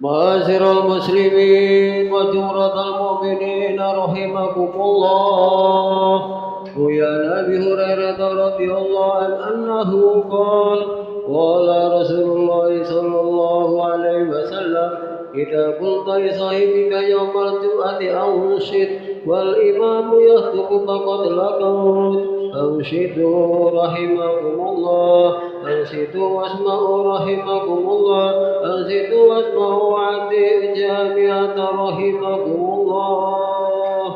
معاشر المسلمين وجمرة المؤمنين رحمكم الله. روي عن أبي هريرة رضي الله عنه أنه قال رسول الله صلى الله عليه وسلم: إذا قلت لصاحبك يوم الجمعة أنشد والإمام يخطب فقد لغوت. أنشدوا رحمكم الله، أنشدوا واسمعوا رحمكم الله، أنشدوا واسمعوا عندي جامعة رحمكم الله.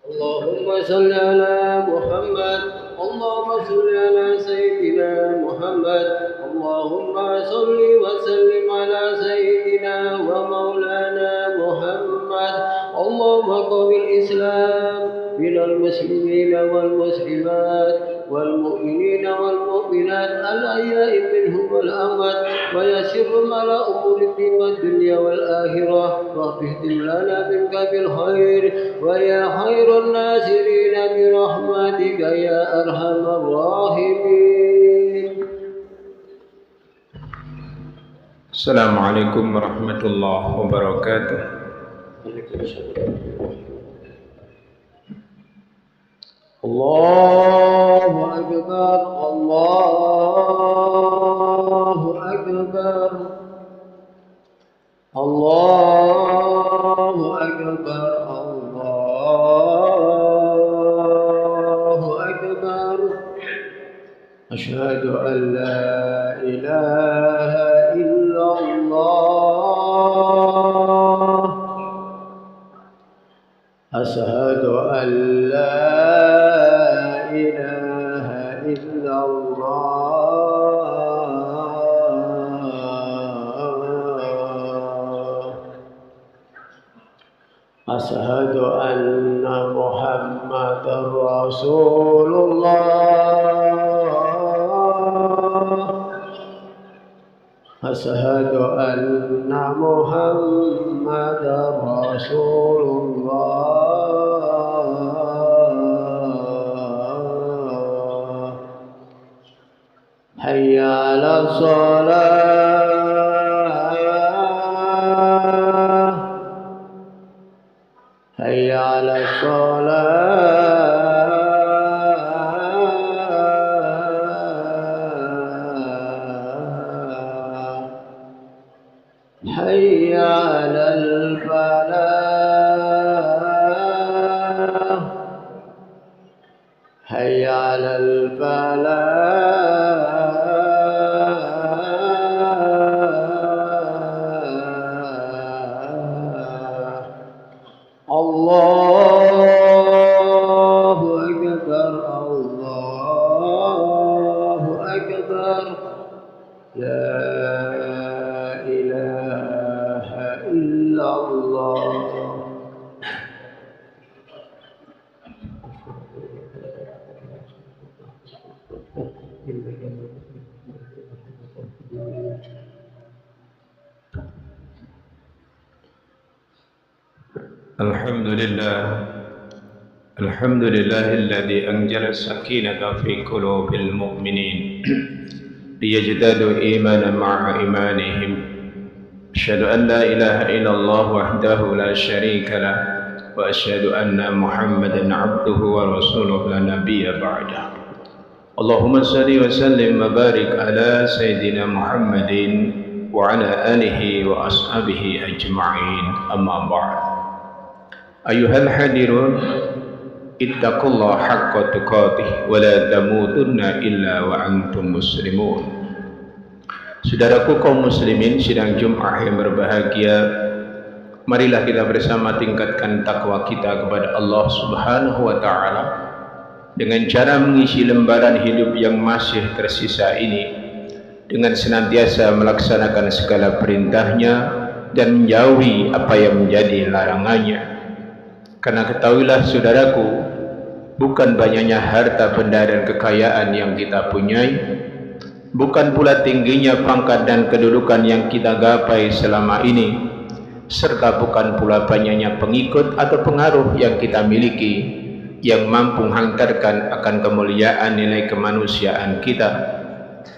اللهم صل على محمد، اللهم صل على سيدنا محمد، اللهم صل وسلم على سيدنا ومولانا محمد. اللهم قوي الإسلام من المسلمين والمسلمات والمؤمنين والمؤمنات الأحياء منهم والأموات، ويسر على أمور الدين والدنيا والآخرة، واهدم لنا منك بالخير ويا خير الناصرين برحمتك يا أرحم الراحمين. Assalamualaikum warahmatullahi wabarakatuh. Allahu Akbar, Allahu Akbar, Allahu Akbar, Allahu Akbar. Asyhadu an la ilaha illallah. Asyhadu an la ilaha illallah. Asyhadu anna Muhammadar Rasulullah. Asyhadu anna Muhammadar Rasulullah. Hayya 'alas shalah, hayya 'alas shalah, hayya 'alal falah, hayya 'alal falah. Allahu Akbar, Allahu Akbar. La ilaha illallah. Alhamdulillahilladzi anzala as-sakinata fi qulubil mu'minin liyazdadu imanan ma'a imanihim. Asyhadu an la ilaha illallah wahdahu la syarika lah wa asyhadu anna Muhammadan 'abduhu wa rasuluhu la nabiyya ba'dah. Allahumma shalli wa sallim wa barik ala sayyidina Muhammadin wa ala alihi wa ashabihi ajma'in. Amma ba'd. Ayuhal hadirun, ittaqullaha haqqa tuqatih wa la tamutunna illa wa antum muslimun. Saudaraku kaum muslimin sidang Jumat yang berbahagia, marilah kita bersama tingkatkan takwa kita kepada Allah Subhanahu wa taala dengan cara mengisi lembaran hidup yang masih tersisa ini dengan senantiasa melaksanakan segala perintahnya dan menjauhi apa yang menjadi larangannya. Karena ketahuilah saudaraku, bukan banyaknya harta benda dan kekayaan yang kita punyai, bukan pula tingginya pangkat dan kedudukan yang kita gapai selama ini, serta bukan pula banyaknya pengikut atau pengaruh yang kita miliki yang mampu menghantarkan akan kemuliaan nilai kemanusiaan kita.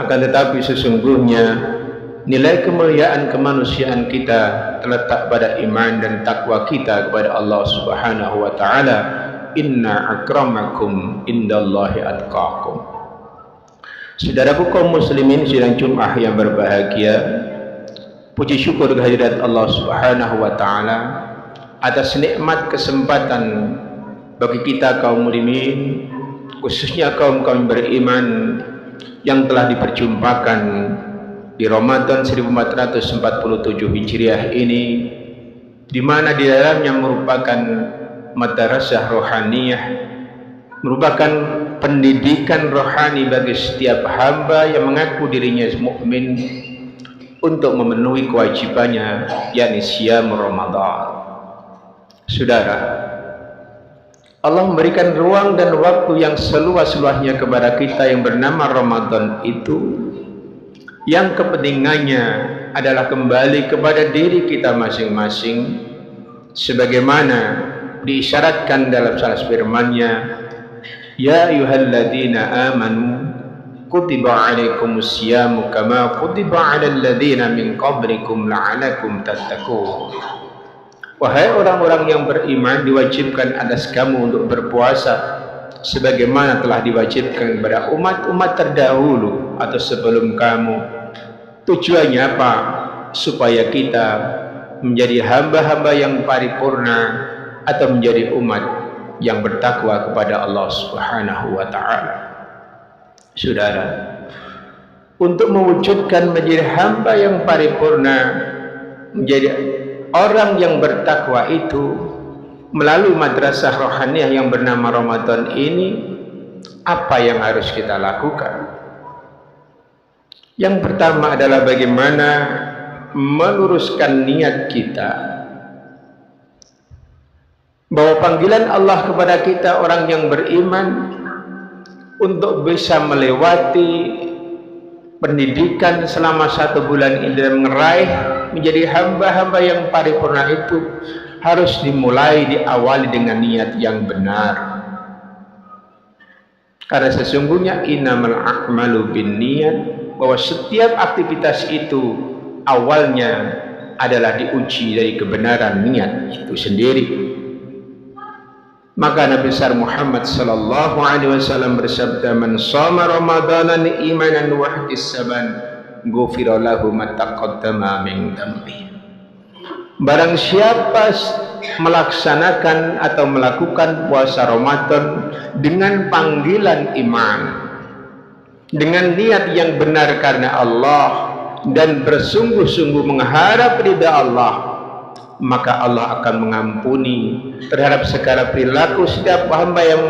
Akan tetapi sesungguhnya nilai kemuliaan kemanusiaan kita terletak pada iman dan takwa kita kepada Allah Subhanahu wa taala. Inna akramakum indallahi atqakum. Saudaraku kaum muslimin sidang Jumat yang berbahagia, puji syukur kehadirat Allah Subhanahu wa taala atas nikmat kesempatan bagi kita kaum muslimin, khususnya kaum beriman yang telah diperjumpakan di Ramadan 1447 Hijriah ini, di mana di dalamnya merupakan madrasah rohaniyah, merupakan pendidikan rohani bagi setiap hamba yang mengaku dirinya mukmin untuk memenuhi kewajibannya, yakni siyam Ramadan. Saudara, Allah memberikan ruang dan waktu yang seluas-luasnya kepada kita yang bernama Ramadan itu, yang kepentingannya adalah kembali kepada diri kita masing-masing, sebagaimana diisyaratkan dalam salah firman-Nya, ya ayyuhalladzina amanu kutiba alaikumus syamu kama kutiba alal ladzina min qablikum la'alakum tattaqun. Wahai orang-orang yang beriman, diwajibkan atas kamu untuk berpuasa sebagaimana telah diwajibkan kepada umat-umat terdahulu atau sebelum kamu. Tujuannya apa? Supaya kita menjadi hamba-hamba yang paripurna atau menjadi umat yang bertakwa kepada Allah Subhanahu wa taala. Saudara, untuk mewujudkan menjadi hamba yang paripurna, menjadi orang yang bertakwa itu melalui madrasah rohaniyah yang bernama Ramadan ini, apa yang harus kita lakukan? Yang pertama adalah bagaimana meluruskan niat kita, bahwa panggilan Allah kepada kita orang yang beriman untuk bisa melewati pendidikan selama 1 bulan ini dan meraih menjadi hamba-hamba yang paripurna itu harus diawali dengan niat yang benar. Karena sesungguhnya innamal a'malu binniyat, bahwa setiap aktivitas itu awalnya adalah diuji dari kebenaran niat itu sendiri. Maka Nabi besar Muhammad sallallahu alaihi wasallam bersabda, man shoma ramadanan imanan wa ihtisaban ghufira lahu ma taqaddama min dhanbi. Barang siapa melaksanakan atau melakukan puasa Ramadan dengan panggilan iman, dengan niat yang benar karena Allah dan bersungguh-sungguh mengharap ridha Allah, maka Allah akan mengampuni terhadap segala perilaku setiap hamba yang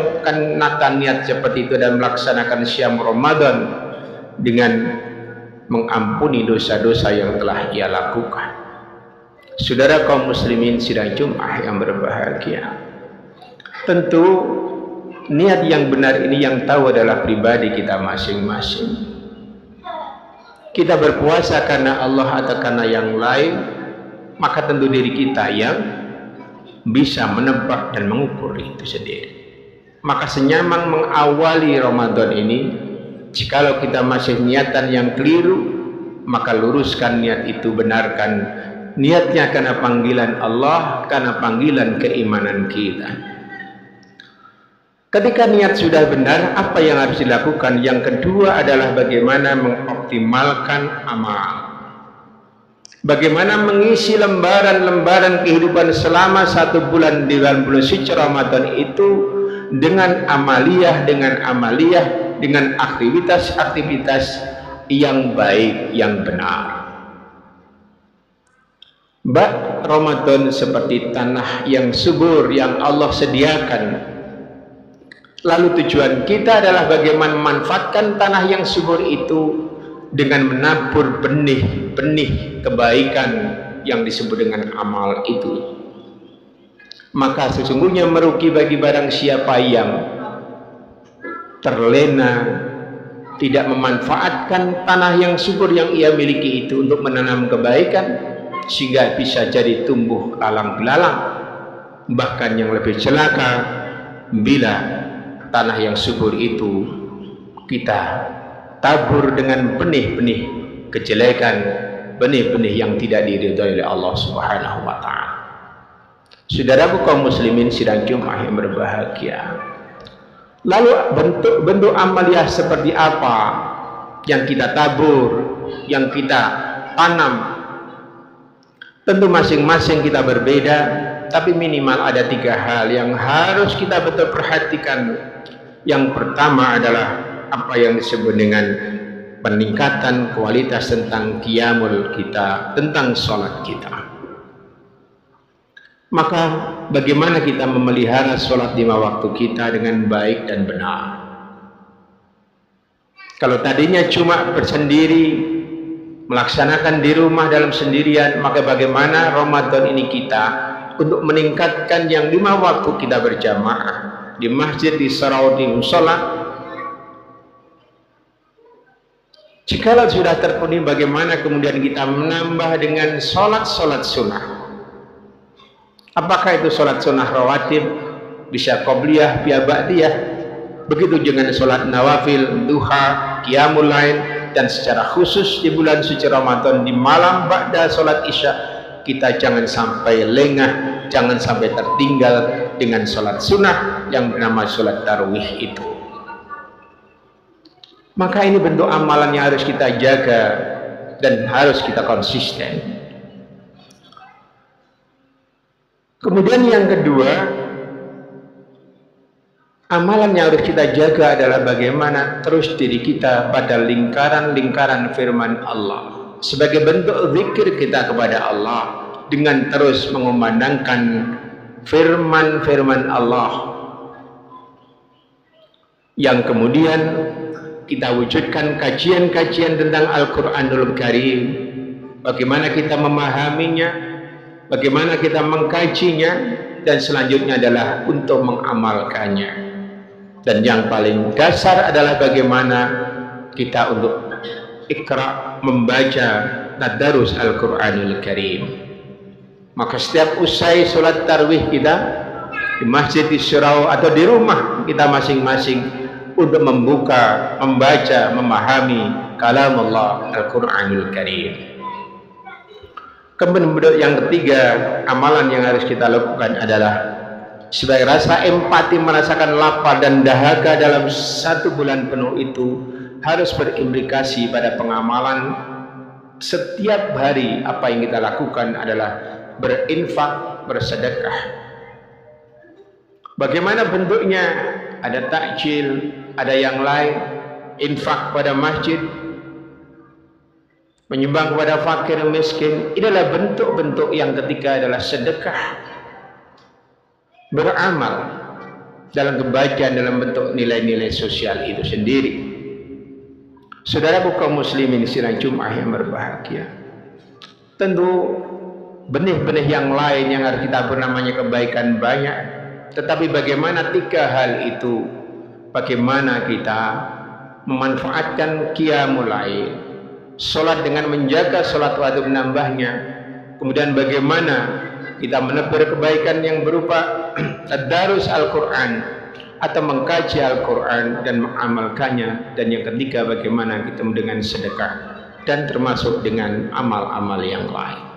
akan niat seperti itu dan melaksanakan syam Ramadan dengan mengampuni dosa-dosa yang telah ia lakukan. Saudara kaum muslimin sidang Jumat yang berbahagia, tentu niat yang benar ini yang tahu adalah pribadi kita masing-masing. Kita berpuasa karena Allah atau karena yang lain, maka tentu diri kita yang bisa menebak dan mengukur itu sendiri. Maka senyaman mengawali Ramadan ini, jikalau kita masih niatan yang keliru, maka luruskan niat itu, benarkan niatnya karena panggilan Allah, karena panggilan keimanan kita. Ketika niat sudah benar, apa yang harus dilakukan? Yang kedua adalah bagaimana mengoptimalkan amal. Bagaimana mengisi lembaran-lembaran kehidupan selama 1 bulan di bulan suci Ramadan itu dengan amaliyah, dengan aktivitas-aktivitas yang baik, yang benar. Ramadan seperti tanah yang subur yang Allah sediakan. Lalu tujuan kita adalah bagaimana memanfaatkan tanah yang subur itu dengan menabur benih-benih kebaikan yang disebut dengan amal itu. Maka sesungguhnya merugi bagi barang siapa yang terlena, tidak memanfaatkan tanah yang subur yang ia miliki itu untuk menanam kebaikan, sehingga bisa jadi tumbuh lalang belalang. Bahkan yang lebih celaka, bila tanah yang subur itu kita tabur dengan benih-benih kejelekan, benih-benih yang tidak diridhoi oleh Allah Subhanahu wa taala. Saudaraku kaum muslimin sidang Jumat yang berbahagia. Lalu bentuk amaliah seperti apa yang kita tabur, yang kita tanam? Tentu masing-masing kita berbeda, tapi minimal ada 3 hal yang harus kita betul perhatikan. Yang pertama adalah apa yang disebut dengan peningkatan kualitas tentang qiyamul kita, tentang sholat kita. Maka bagaimana kita memelihara sholat 5 waktu kita dengan baik dan benar? Kalau tadinya cuma bersendiri, melaksanakan di rumah dalam sendirian, maka bagaimana Ramadan ini kita untuk meningkatkan yang 5 waktu kita berjamaah di masjid, di surau, di musola. Jikalau sudah terpenuhi, bagaimana kemudian kita menambah dengan sholat-sholat sunnah? Apakah itu sholat sunnah rawatib, bisa qobliyah, bisa ba'diyah? Begitu dengan sholat nawafil, duha, qiyamul lail, dan secara khusus di bulan suci Ramadan di malam ba'da sholat isya, kita jangan sampai lengah, jangan sampai tertinggal dengan sholat sunnah yang bernama sholat tarawih itu. Maka ini bentuk amalan yang harus kita jaga dan harus kita konsisten. Kemudian yang kedua, amalan yang harus kita jaga adalah bagaimana terus diri kita pada lingkaran-lingkaran firman Allah. Sebagai bentuk zikir kita kepada Allah dengan terus mengumandangkan firman-firman Allah. Yang kemudian kita wujudkan kajian-kajian tentang Al-Quranul Karim. Bagaimana kita memahaminya, bagaimana kita mengkajinya, dan selanjutnya adalah untuk mengamalkannya. Dan yang paling dasar adalah bagaimana kita untuk ikra, membaca tadarus Al-Quranul Karim. Maka setiap usai sholat tarawih kita di masjid, di surau, atau di rumah kita masing-masing untuk membuka, membaca, memahami kalam Allah Al-Quranul Karim. Kemudian yang ketiga, amalan yang harus kita lakukan adalah sebagai rasa empati, merasakan lapar dan dahaga dalam 1 bulan penuh itu harus berimplikasi pada pengamalan. Setiap hari apa yang kita lakukan adalah berinfak, bersedekah. Bagaimana bentuknya? Ada takjil, ada yang lain, infak pada masjid, menyumbang kepada fakir miskin. Inilah bentuk-bentuk yang ketiga adalah sedekah, beramal dalam kebaikan dalam bentuk nilai-nilai sosial itu sendiri. Saudaraku kaum muslimin sidang Jumat yang berbahagia, tentu benih-benih yang lain yang harus kita bernamanya kebaikan banyak. Tetapi bagaimana 3 hal itu? Bagaimana kita memanfaatkan qiyamul lail, sholat dengan menjaga sholat wajib menambahnya. Kemudian bagaimana kita menebar kebaikan yang berupa tadarus Al-Quran atau mengkaji Al-Quran dan mengamalkannya. Dan yang ketiga, bagaimana kita dengan sedekah dan termasuk dengan amal-amal yang lain.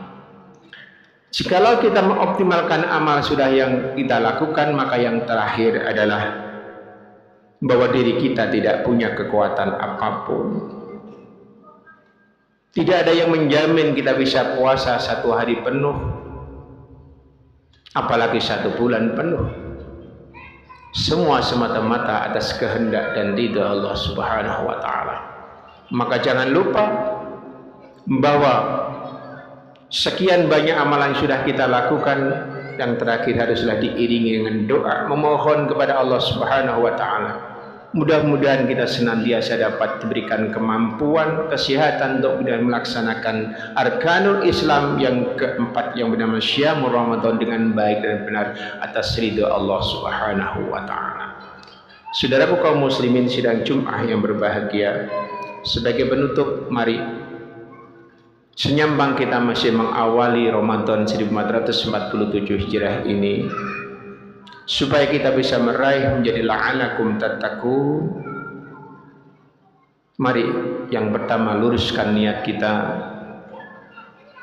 Jikalau kita mengoptimalkan amal sudah yang kita lakukan, maka yang terakhir adalah bahwa diri kita tidak punya kekuatan apapun. Tidak ada yang menjamin kita bisa puasa 1 hari penuh, apalagi 1 bulan penuh. Semua semata-mata atas kehendak dan ridha Allah Subhanahu wa taala. Maka jangan lupa bahwa sekian banyak amalan sudah kita lakukan, yang terakhir haruslah diiringi dengan doa, memohon kepada Allah Subhanahu wa taala. Mudah-mudahan kita senantiasa dapat diberikan kemampuan, kesehatan untuk melaksanakan arkanul Islam yang keempat yang bernama Syamul Ramadan dengan baik dan benar atas ridha Allah Subhanahu wa taala. Saudaraku kaum muslimin sidang Jumat yang berbahagia, sebagai penutup mari senyambang kita masih mengawali Ramadan 1447 Hijrah ini, supaya kita bisa meraih menjadi la'alakum tattaqun. Mari yang pertama luruskan niat kita,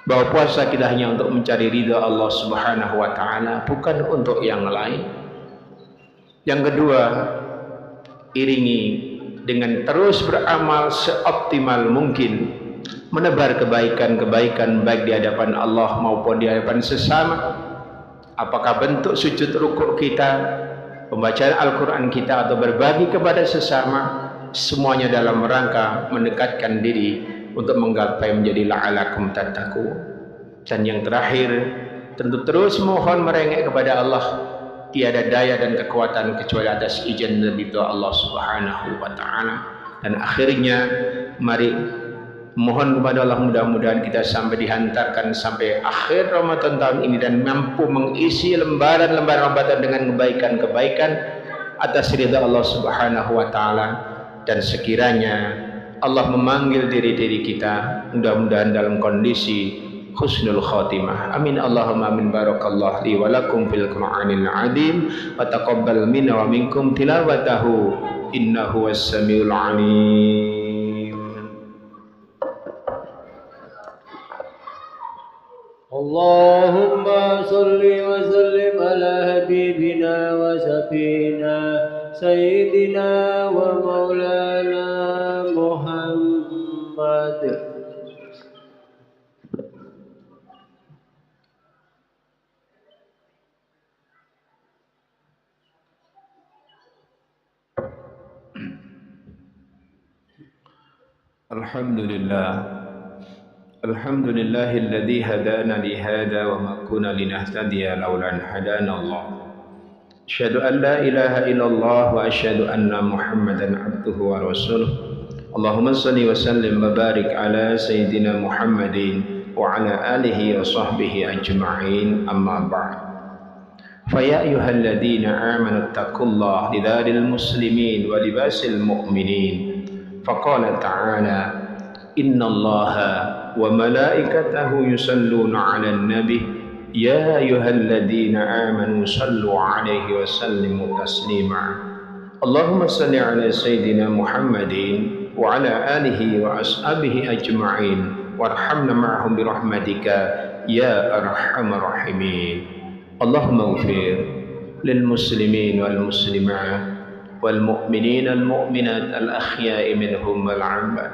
bahwa puasa kita hanya untuk mencari ridha Allah Subhanahu wa taala, bukan untuk yang lain. Yang kedua, iringi dengan terus beramal seoptimal mungkin, menebar kebaikan-kebaikan baik di hadapan Allah maupun di hadapan sesama. Apakah bentuk sujud rukuk kita, pembacaan Al-Quran kita, atau berbagi kepada sesama, semuanya dalam rangka mendekatkan diri untuk menggapai menjadi la'alakum tattaqun. Dan yang terakhir, tentu terus mohon merengek kepada Allah. Tiada daya dan kekuatan kecuali atas izin dan ridha Allah Subhanahu wa taala. Dan akhirnya mari mohon kepada Allah, mudah-mudahan kita sampai dihantarkan sampai akhir Ramadan tahun ini dan mampu mengisi lembaran-lembaran Ramadan dengan kebaikan-kebaikan atas ridha Allah Subhanahu wa taala. Dan sekiranya Allah memanggil diri-diri kita, mudah-mudahan dalam kondisi husnul khatimah. Amin Allahumma amin. Barakallahu li wa lakum fil Qur'anil azim wa taqabbal minna wa minkum tilawatahu innahu was-samiul alim. Allahumma salli wa sallim ala habibina wa safina sayyidina wa maulana Muhammad. Alhamdulillahilladzi hadana li hada wa ma kunna linahtadiya laula an hadana Allah. Asyhadu an la ilaha illallah wa asyhadu anna Muhammadan abduhu wa rasuluh. Allahumma shalli wa sallim wa barik ala sayyidina Muhammadin wa ala alihi wa sahbihi ajma'in, amma ba'd. Fa ya ayyuhalladzina amanu taqullaha lidhalil muslimin wa libasil mu'minin. فقال تعالى إن الله وملائكته يصلون على النبي يا أيها الذين آمنوا صلوا عليه وسلموا تسليما اللهم صل على سيدنا محمد وعلى آله وأصحابه أجمعين وارحمنا معهم برحمتك يا أرحم الراحمين. اللهم اغفر للمسلمين والمسلمات والمؤمنين المؤمنات الأحياء منهم والأموات.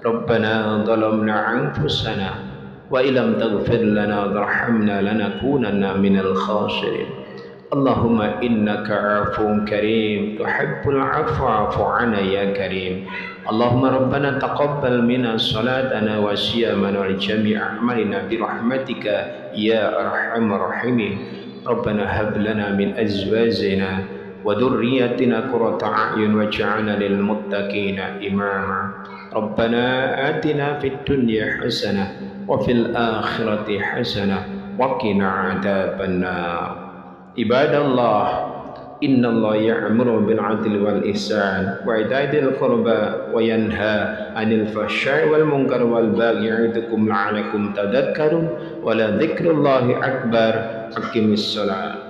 ربنا ظلمنا أنفسنا وإن لم تغفر لنا وترحمنا لنكونن من الخاسرين. اللهم إنك عفو كريم تحب العفو فاعف عنا يا كريم. اللهم ربنا تقبل منا صلاتنا وصيامنا وجميع أعمالنا برحمتك يا أرحم الراحمين. ربنا هب لنا من أزواجنا وذريتنا قرة أعين واجعلنا للمتقين إماما. ربنا آتنا في الدنيا حسنة وفي الآخرة حسنة وقنا عذاب النار. عباد الله إن الله يأمر بالعدل والإحسان وإيتاء ذي القربى وينهى عن الفحشاء والمنكر والبغي يعظكم لعلكم تذكرون ولذكر الله أكبر. أقم الصلاة.